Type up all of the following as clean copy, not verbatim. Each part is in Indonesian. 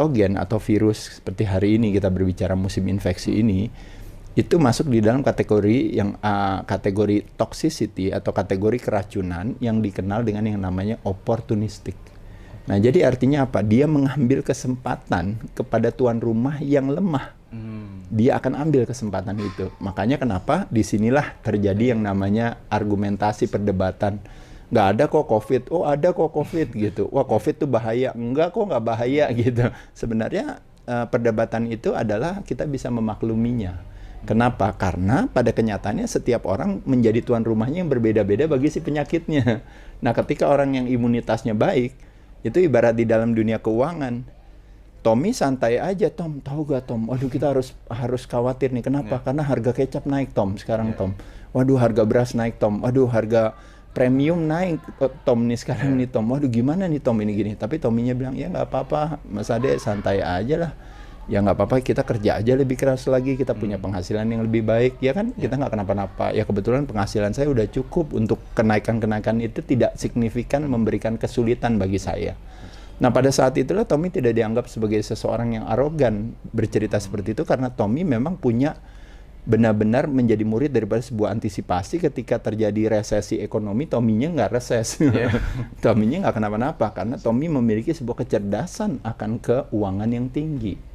patogen atau virus seperti hari ini kita berbicara musim infeksi ini, itu masuk di dalam kategori yang kategori toxicity atau kategori keracunan yang dikenal dengan yang namanya opportunistic. Nah, jadi artinya apa? Dia mengambil kesempatan kepada tuan rumah yang lemah. Dia akan ambil kesempatan itu. Makanya kenapa disinilah terjadi yang namanya argumentasi perdebatan. Nggak ada kok COVID, oh ada kok COVID gitu. Wah, COVID tuh bahaya. Enggak kok, nggak bahaya gitu. Sebenarnya perdebatan itu adalah kita bisa memakluminya. Kenapa? Karena pada kenyataannya setiap orang menjadi tuan rumahnya yang berbeda-beda bagi si penyakitnya. Nah, ketika orang yang imunitasnya baik, itu ibarat di dalam dunia keuangan. Tommy santai aja, Tom. Tahu gak, Tom? Waduh, kita harus khawatir nih. Kenapa? Karena harga kecap naik, Tom. Sekarang, Tom. Waduh, harga beras naik, Tom. Waduh, harga premium naik, Tom nih sekarang nih, Tom. Waduh, gimana nih, Tom, ini gini. Tapi Tommy-nya bilang, ya nggak apa-apa, Mas Ade, santai aja lah. Ya nggak apa-apa, kita kerja aja lebih keras lagi, kita punya penghasilan yang lebih baik, ya kan, kita nggak kenapa-napa. Ya kebetulan penghasilan saya udah cukup untuk kenaikan-kenaikan itu tidak signifikan memberikan kesulitan bagi saya. Nah, pada saat itulah Tommy tidak dianggap sebagai seseorang yang arogan bercerita seperti itu, karena Tommy memang punya benar-benar menjadi murid daripada sebuah antisipasi ketika terjadi resesi ekonomi. Tommy-nya nggak reses, Tommy-nya nggak kenapa-napa, karena Tommy memiliki sebuah kecerdasan akan keuangan yang tinggi.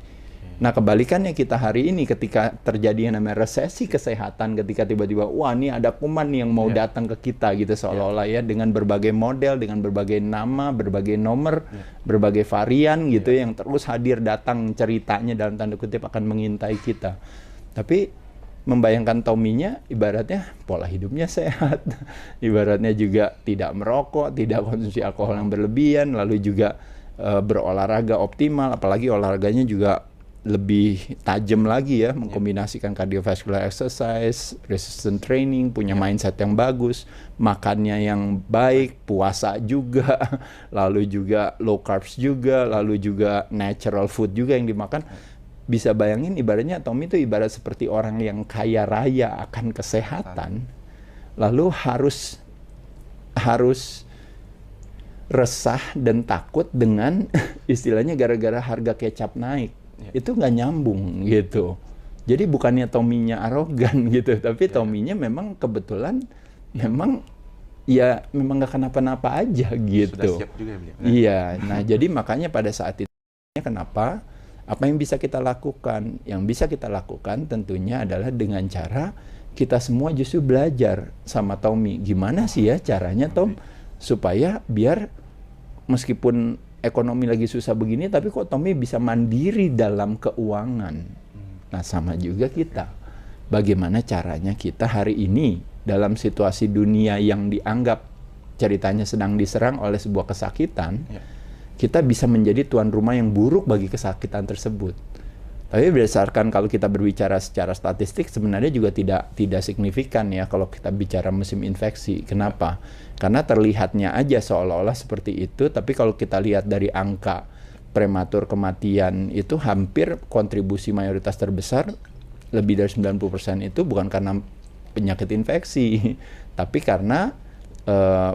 Nah, kebalikannya kita hari ini ketika terjadi yang namanya resesi kesehatan, ketika tiba-tiba wah ini ada kuman yang mau datang ke kita gitu seolah-olah ya, dengan berbagai model, dengan berbagai nama, berbagai nomor, berbagai varian gitu yang terus hadir datang ceritanya dalam tanda kutip akan mengintai kita. Tapi membayangkan Tommy-nya ibaratnya pola hidupnya sehat, ibaratnya juga tidak merokok, tidak konsumsi alkohol yang berlebihan, lalu juga berolahraga optimal, apalagi olahraganya juga lebih tajam lagi ya, mengkombinasikan cardiovascular exercise, resistance training, punya mindset yang bagus, makannya yang baik, puasa juga, lalu juga low carbs juga, lalu juga natural food juga yang dimakan. Bisa bayangin ibaratnya Tommy itu ibarat seperti orang yang kaya raya akan kesehatan, lalu harus resah dan takut dengan istilahnya gara-gara harga kecap naik. Itu nggak nyambung gitu. Jadi bukannya Tommy-nya arogan gitu, tapi Tommy-nya memang kebetulan memang ya memang nggak kenapa-napa aja gitu. Sudah siap juga ya. Iya, nah jadi makanya pada saat itu kenapa? Apa yang bisa kita lakukan? Yang bisa kita lakukan tentunya adalah dengan cara kita semua justru belajar sama Tommy. Gimana sih ya caranya, Tom, supaya biar meskipun ekonomi lagi susah begini, tapi kok Tommy bisa mandiri dalam keuangan. Nah, sama juga kita. Bagaimana caranya kita hari ini dalam situasi dunia yang dianggap ceritanya sedang diserang oleh sebuah kesakitan, kita bisa menjadi tuan rumah yang buruk bagi kesakitan tersebut. Tapi berdasarkan kalau kita berbicara secara statistik sebenarnya juga tidak signifikan ya kalau kita bicara musim infeksi. Kenapa? Karena terlihatnya aja seolah-olah seperti itu, tapi kalau kita lihat dari angka prematur kematian itu hampir kontribusi mayoritas terbesar, lebih dari 90% itu bukan karena penyakit infeksi, tapi karena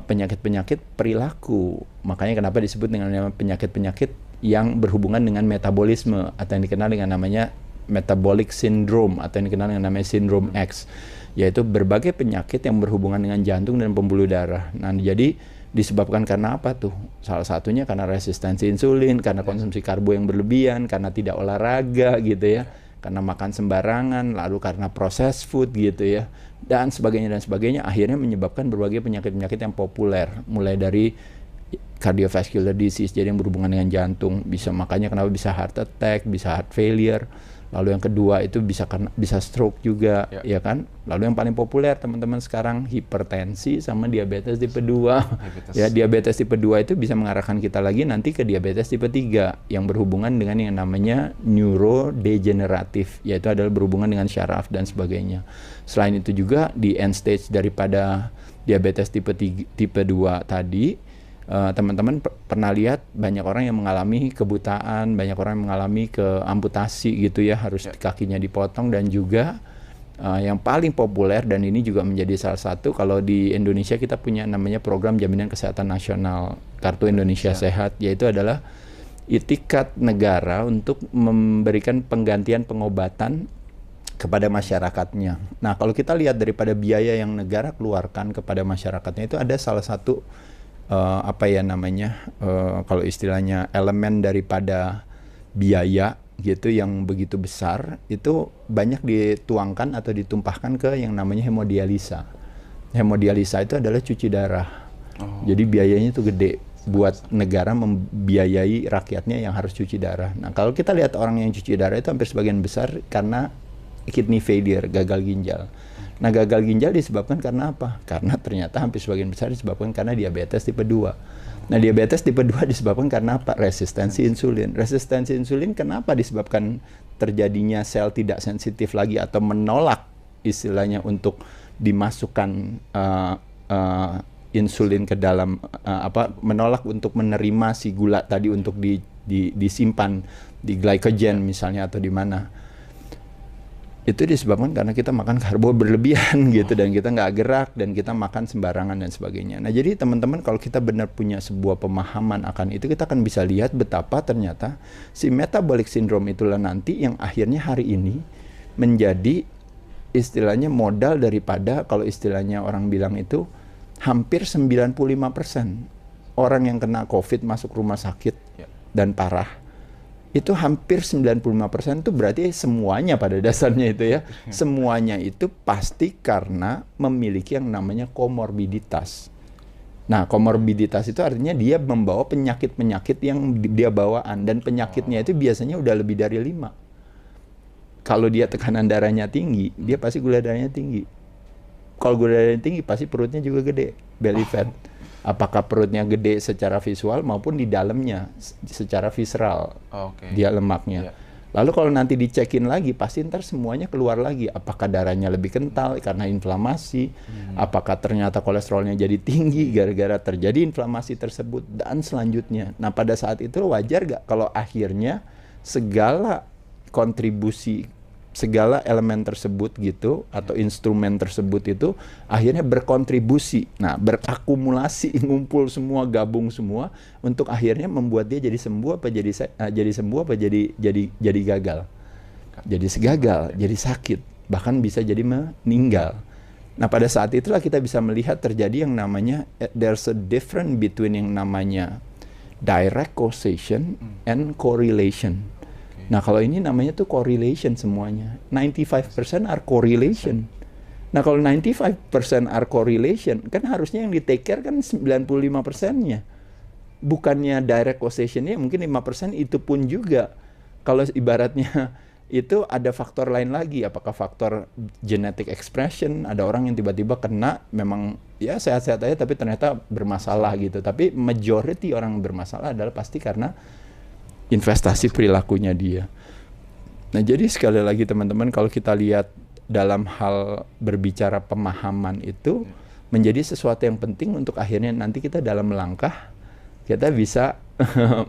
penyakit-penyakit perilaku. Makanya kenapa disebut dengan penyakit-penyakit yang berhubungan dengan metabolisme atau yang dikenal dengan namanya metabolic syndrome atau yang dikenal dengan namanya sindrom X, yaitu berbagai penyakit yang berhubungan dengan jantung dan pembuluh darah. Nah, jadi disebabkan karena apa tuh? Salah satunya karena resistensi insulin, karena konsumsi karbo yang berlebihan, karena tidak olahraga gitu ya, karena makan sembarangan, lalu karena processed food gitu ya, dan sebagainya, akhirnya menyebabkan berbagai penyakit-penyakit yang populer, mulai dari cardiovascular disease, jadi yang berhubungan dengan jantung, makanya kenapa bisa heart attack, bisa heart failure, lalu yang kedua itu bisa stroke juga, ya kan? Lalu yang paling populer teman-teman sekarang hipertensi sama diabetes tipe 2. Ya, diabetes tipe 2 itu bisa mengarahkan kita lagi nanti ke diabetes tipe 3 yang berhubungan dengan yang namanya neurodegeneratif, yaitu adalah berhubungan dengan syaraf dan sebagainya. Selain itu juga di end stage daripada diabetes tipe 2 tadi, teman-teman pernah lihat banyak orang yang mengalami kebutaan, banyak orang yang mengalami keamputasi gitu ya, harus kakinya dipotong, dan juga yang paling populer dan ini juga menjadi salah satu, kalau di Indonesia kita punya namanya program jaminan kesehatan nasional Kartu Indonesia Sehat, yaitu adalah itikat negara untuk memberikan penggantian pengobatan kepada masyarakatnya. Nah, kalau kita lihat daripada biaya yang negara keluarkan kepada masyarakatnya itu ada salah satu kalau istilahnya elemen daripada biaya gitu yang begitu besar itu banyak dituangkan atau ditumpahkan ke yang namanya hemodialisa. Hemodialisa itu adalah cuci darah. Jadi biayanya itu gede buat negara membiayai rakyatnya yang harus cuci darah. Nah, kalau kita lihat orang yang cuci darah itu hampir sebagian besar karena kidney failure, gagal ginjal. Nah, gagal ginjal disebabkan karena apa? Karena ternyata hampir sebagian besar disebabkan karena diabetes tipe 2. Nah, diabetes tipe 2 disebabkan karena apa? Resistensi insulin. Resistensi insulin kenapa disebabkan terjadinya sel tidak sensitif lagi atau menolak istilahnya untuk dimasukkan insulin ke dalam menolak untuk menerima si gula tadi untuk disimpan di glycogen misalnya atau di mana. Itu disebabkan karena kita makan karbo berlebihan gitu dan kita nggak gerak dan kita makan sembarangan dan sebagainya. Nah, jadi teman-teman kalau kita benar punya sebuah pemahaman akan itu, kita akan bisa lihat betapa ternyata si metabolic syndrome itulah nanti yang akhirnya hari ini menjadi istilahnya modal daripada, kalau istilahnya orang bilang itu hampir 95% orang yang kena COVID masuk rumah sakit dan parah. Itu hampir 95% itu berarti semuanya pada dasarnya itu ya. Semuanya itu pasti karena memiliki yang namanya komorbiditas. Nah, komorbiditas itu artinya dia membawa penyakit-penyakit yang dia bawaan. Dan penyakitnya itu biasanya udah lebih dari 5. Kalau dia tekanan darahnya tinggi, dia pasti gula darahnya tinggi. Kalau gula darahnya tinggi, pasti perutnya juga gede, belly fat. Apakah perutnya gede secara visual maupun di dalamnya secara visceral, dia lemaknya. Lalu kalau nanti dicekin lagi, pasti ntar semuanya keluar lagi. Apakah darahnya lebih kental karena inflamasi? Apakah ternyata kolesterolnya jadi tinggi gara-gara terjadi inflamasi tersebut? Dan selanjutnya. Nah, pada saat itu wajar gak kalau akhirnya segala kontribusi, segala elemen tersebut gitu atau instrumen tersebut itu akhirnya berkontribusi, nah berakumulasi, ngumpul semua, gabung semua untuk akhirnya membuat dia jadi sembuh apa jadi sembuh apa jadi gagal, jadi segagal, jadi sakit, bahkan bisa jadi meninggal. Nah, pada saat itulah kita bisa melihat terjadi yang namanya there's a difference between yang namanya direct causation and correlation. Nah, kalau ini namanya tuh correlation semuanya. 95% are correlation. Nah, kalau 95% are correlation, kan harusnya yang di take care kan 95%-nya. Bukannya direct causation-nya mungkin 5% itu pun juga. Kalau ibaratnya itu ada faktor lain lagi. Apakah faktor genetic expression, ada orang yang tiba-tiba kena memang ya sehat-sehat aja tapi ternyata bermasalah gitu. Tapi majority orang bermasalah adalah pasti karena investasi perilakunya dia. Nah, jadi sekali lagi teman-teman, kalau kita lihat dalam hal berbicara pemahaman itu menjadi sesuatu yang penting untuk akhirnya nanti kita dalam melangkah, kita bisa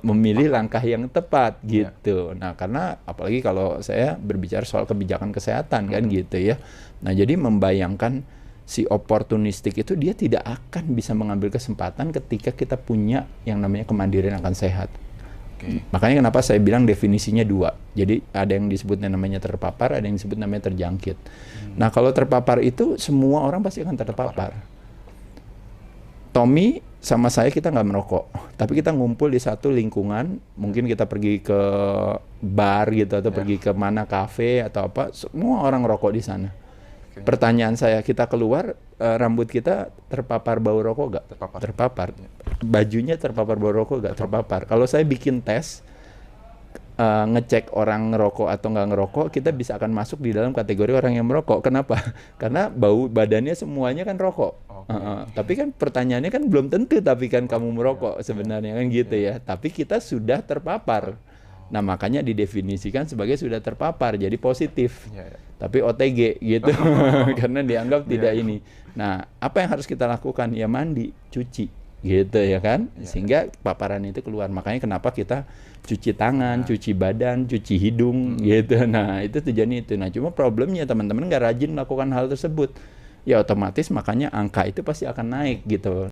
memilih langkah yang tepat gitu. Nah, karena apalagi kalau saya berbicara soal kebijakan kesehatan kan gitu ya. Nah, jadi membayangkan si oportunistik itu dia tidak akan bisa mengambil kesempatan ketika kita punya yang namanya kemandirian akan sehat. Makanya kenapa saya bilang definisinya 2. Jadi ada yang disebutnya namanya terpapar, ada yang disebut namanya terjangkit. Nah, kalau terpapar itu semua orang pasti akan terpapar. Tommy sama saya kita nggak merokok, tapi kita ngumpul di satu lingkungan, mungkin kita pergi ke bar gitu atau pergi ke mana kafe atau apa, semua orang rokok di sana. Pertanyaan saya, kita keluar, rambut kita terpapar bau rokok nggak? Terpapar. Bajunya terpapar bau rokok nggak? Terpapar. Kalau saya bikin tes, ngecek orang ngerokok atau nggak ngerokok, kita bisa akan masuk di dalam kategori orang yang merokok. Kenapa? Karena bau badannya semuanya kan rokok. Tapi kan pertanyaannya kan belum tentu tapi kan kamu merokok sebenarnya kan gitu ya. Tapi kita sudah terpapar. Nah, makanya didefinisikan sebagai sudah terpapar, jadi positif. Tapi OTG gitu, karena dianggap tidak ini. Nah, apa yang harus kita lakukan? Ya mandi, cuci, gitu ya kan? Sehingga paparan itu keluar. Makanya kenapa kita cuci tangan, cuci badan, cuci hidung, gitu. Nah, itu tujuannya itu. Nah, cuma problemnya teman-teman nggak rajin melakukan hal tersebut. Ya otomatis makanya angka itu pasti akan naik gitu.